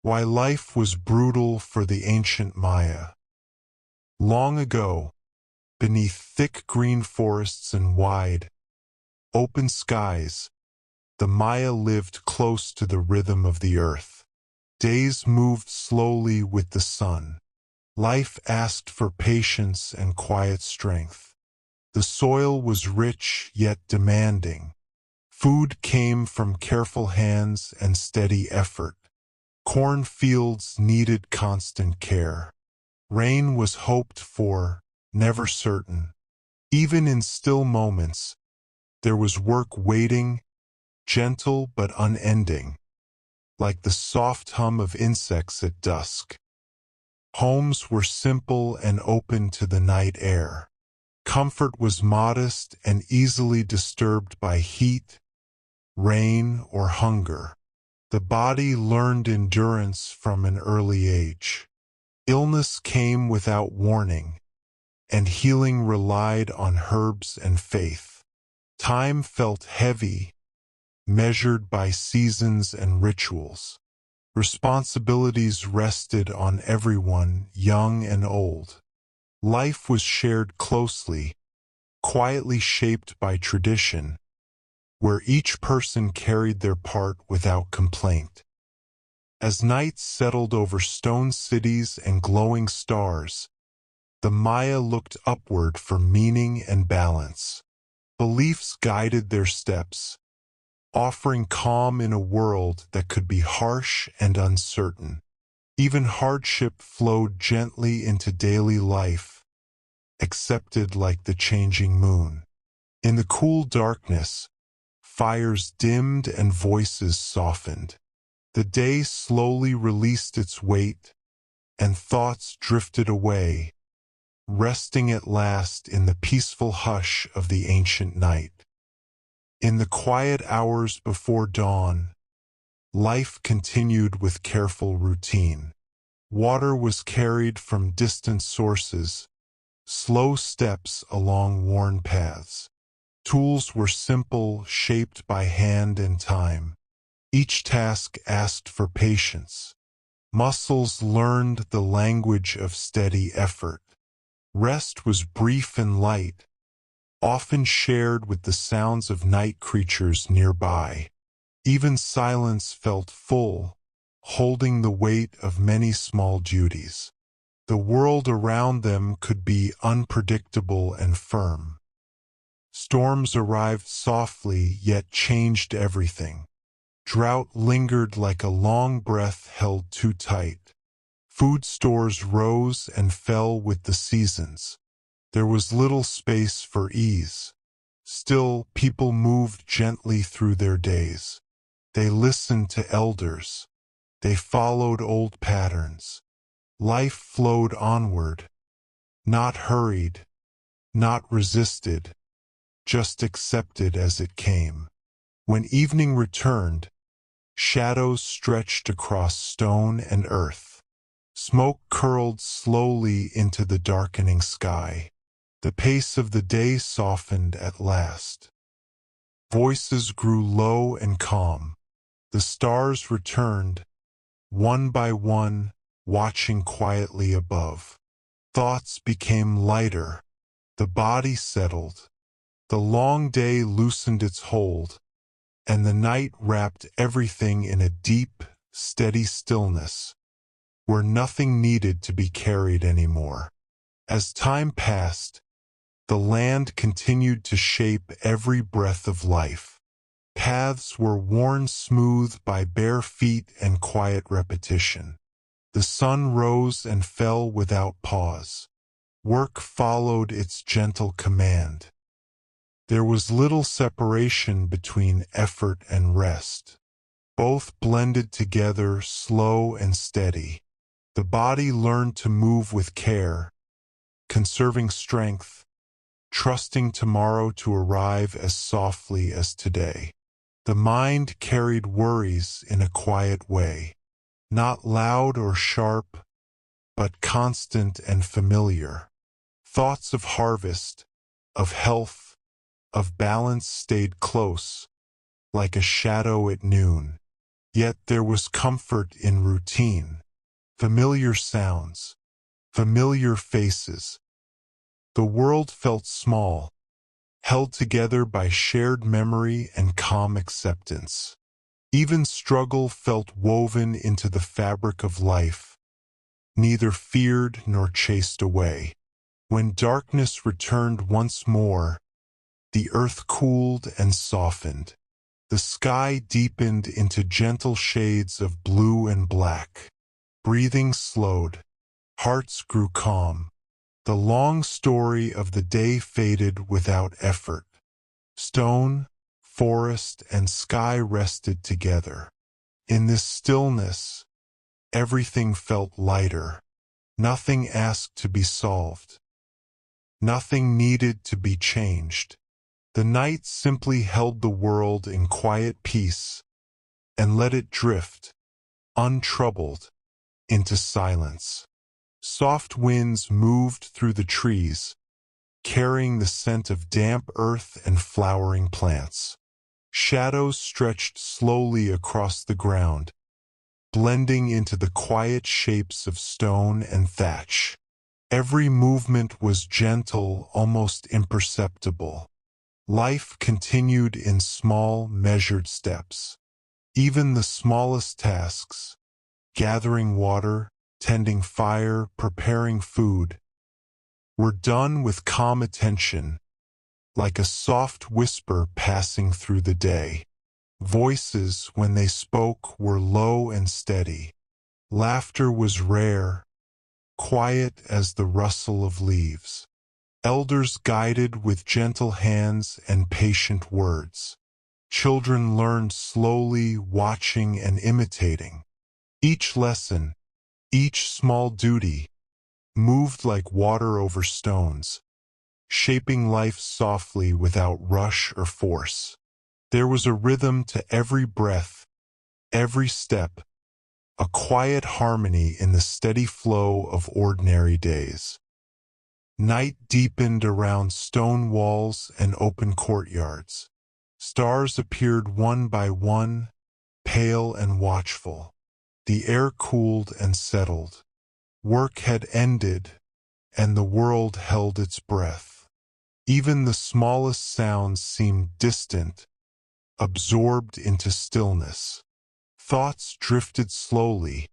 Why life was brutal for the ancient Maya. Long ago, beneath thick green forests and wide, open skies, the Maya lived close to the rhythm of the earth. Days moved slowly with the sun. Life asked for patience and quiet strength. The soil was rich yet demanding. Food came from careful hands and steady effort. Cornfields needed constant care. Rain was hoped for, never certain. Even in still moments, there was work waiting, gentle but unending, like the soft hum of insects at dusk. Homes were simple and open to the night air. Comfort was modest and easily disturbed by heat, rain, or hunger. The body learned endurance from an early age. Illness came without warning, and healing relied on herbs and faith. Time felt heavy, measured by seasons and rituals. Responsibilities rested on everyone, young and old. Life was shared closely, quietly shaped by tradition, where each person carried their part without complaint. As nights settled over stone cities and glowing stars, the Maya looked upward for meaning and balance. Beliefs guided their steps, offering calm in a world that could be harsh and uncertain. Even hardship flowed gently into daily life, accepted like the changing moon. In the cool darkness, fires dimmed and voices softened. The day slowly released its weight, and thoughts drifted away, resting at last in the peaceful hush of the ancient night. In the quiet hours before dawn, life continued with careful routine. Water was carried from distant sources, slow steps along worn paths. Tools were simple, shaped by hand and time. Each task asked for patience. Muscles learned the language of steady effort. Rest was brief and light, often shared with the sounds of night creatures nearby. Even silence felt full, holding the weight of many small duties. The world around them could be unpredictable and firm. Storms arrived softly yet changed everything. Drought lingered like a long breath held too tight. Food stores rose and fell with the seasons. There was little space for ease. Still, people moved gently through their days. They listened to elders. They followed old patterns. Life flowed onward, not hurried, not resisted, just accepted as it came. When evening returned, shadows stretched across stone and earth. Smoke curled slowly into the darkening sky. The pace of the day softened at last. Voices grew low and calm. The stars returned, one by one, watching quietly above. Thoughts became lighter. The body settled. The long day loosened its hold, and the night wrapped everything in a deep, steady stillness, where nothing needed to be carried anymore. As time passed, the land continued to shape every breath of life. Paths were worn smooth by bare feet and quiet repetition. The sun rose and fell without pause. Work followed its gentle command. There was little separation between effort and rest. Both blended together, slow and steady. The body learned to move with care, conserving strength, trusting tomorrow to arrive as softly as today. The mind carried worries in a quiet way, not loud or sharp, but constant and familiar. Thoughts of harvest, of health, of balance stayed close, like a shadow at noon. Yet there was comfort in routine, familiar sounds, familiar faces. The world felt small, held together by shared memory and calm acceptance. Even struggle felt woven into the fabric of life, neither feared nor chased away. When darkness returned once more, the earth cooled and softened. The sky deepened into gentle shades of blue and black. Breathing slowed. Hearts grew calm. The long story of the day faded without effort. Stone, forest, and sky rested together. In this stillness, everything felt lighter. Nothing asked to be solved. Nothing needed to be changed. The night simply held the world in quiet peace and let it drift, untroubled, into silence. Soft winds moved through the trees, carrying the scent of damp earth and flowering plants. Shadows stretched slowly across the ground, blending into the quiet shapes of stone and thatch. Every movement was gentle, almost imperceptible. Life continued in small, measured steps. Even the smallest tasks, gathering water, tending fire, preparing food, were done with calm attention, like a soft whisper passing through the day. Voices, when they spoke, were low and steady. Laughter was rare, quiet as the rustle of leaves. Elders guided with gentle hands and patient words. Children learned slowly, watching and imitating. Each lesson, each small duty, moved like water over stones, shaping life softly without rush or force. There was a rhythm to every breath, every step, a quiet harmony in the steady flow of ordinary days. Night deepened around stone walls and open courtyards. Stars appeared one by one, pale and watchful. The air cooled and settled. Work had ended, and the world held its breath. Even the smallest sounds seemed distant, absorbed into stillness. Thoughts drifted slowly,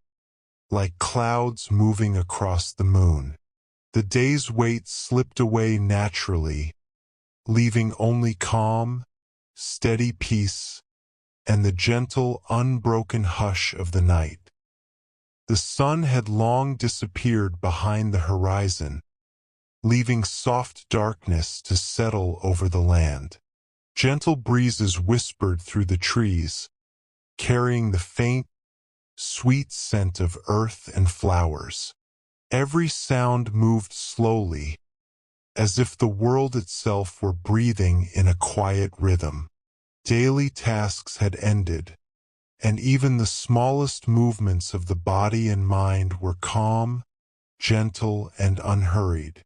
like clouds moving across the moon. The day's weight slipped away naturally, leaving only calm, steady peace, and the gentle, unbroken hush of the night. The sun had long disappeared behind the horizon, leaving soft darkness to settle over the land. Gentle breezes whispered through the trees, carrying the faint, sweet scent of earth and flowers. Every sound moved slowly, as if the world itself were breathing in a quiet rhythm. Daily tasks had ended, and even the smallest movements of the body and mind were calm, gentle, and unhurried.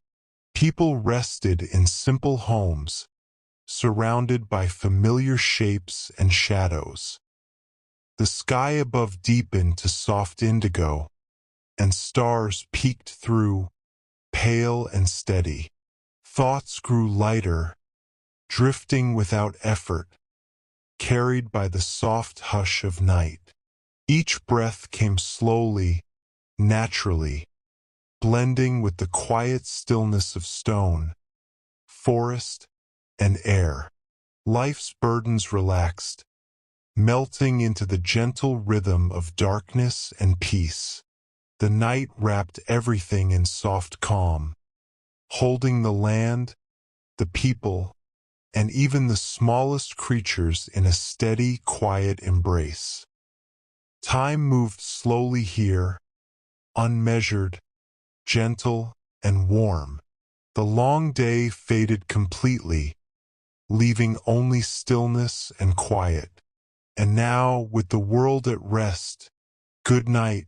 People rested in simple homes, surrounded by familiar shapes and shadows. The sky above deepened to soft indigo, and stars peeked through, pale and steady. Thoughts grew lighter, drifting without effort, carried by the soft hush of night. Each breath came slowly, naturally, blending with the quiet stillness of stone, forest, and air. Life's burdens relaxed, melting into the gentle rhythm of darkness and peace. The night wrapped everything in soft calm, holding the land, the people, and even the smallest creatures in a steady, quiet embrace. Time moved slowly here, unmeasured, gentle, and warm. The long day faded completely, leaving only stillness and quiet. And now, with the world at rest, good night,